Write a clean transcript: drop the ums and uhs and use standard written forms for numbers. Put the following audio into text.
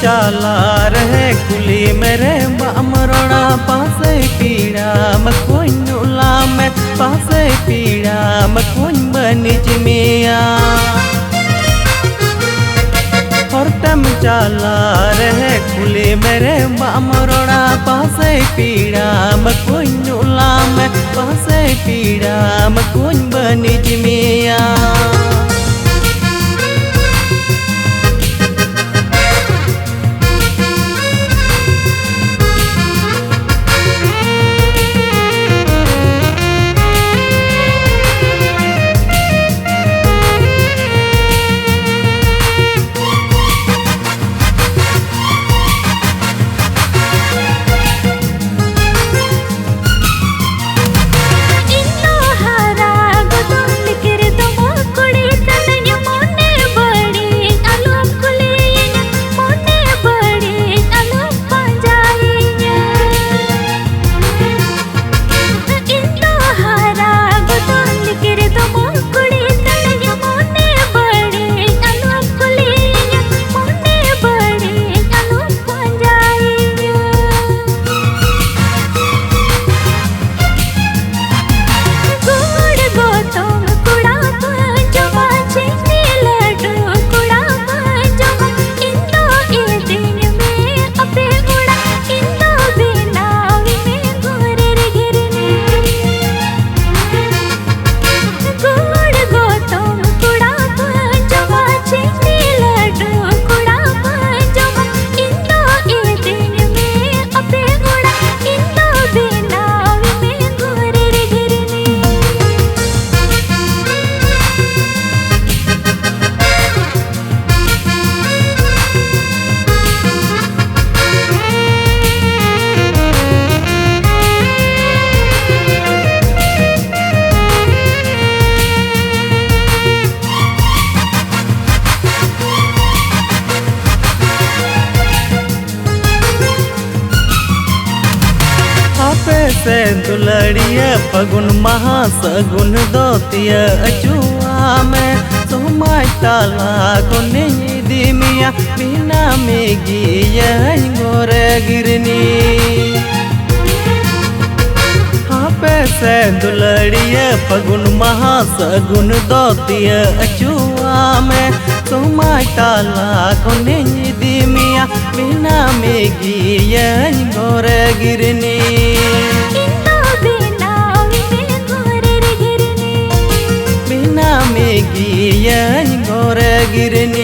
चाला रहे कुली मेरे बामरोड़ा पासे पीड़ा मकुला में पासे पीड़ा मकुन बनिज मिया हरतम चाला रहे कुली मेरे बामरोड़ा पासे पीड़ा मकुला में पासे पीड़ा मकुन बनिज मिया से दुलड़िया फगुन महासगुन दोतिया अचुआ में सोमाय ताला को नहीं दिमिया बिना में गिया गोरे गिरनी पे से दुलड़िया फगुन महासगुन दोतिया अचुआ में सोमाय ताला को नहीं दिमिया बिना में गिया गोरे गिरनी बिना में गिया गोरे गिरनी।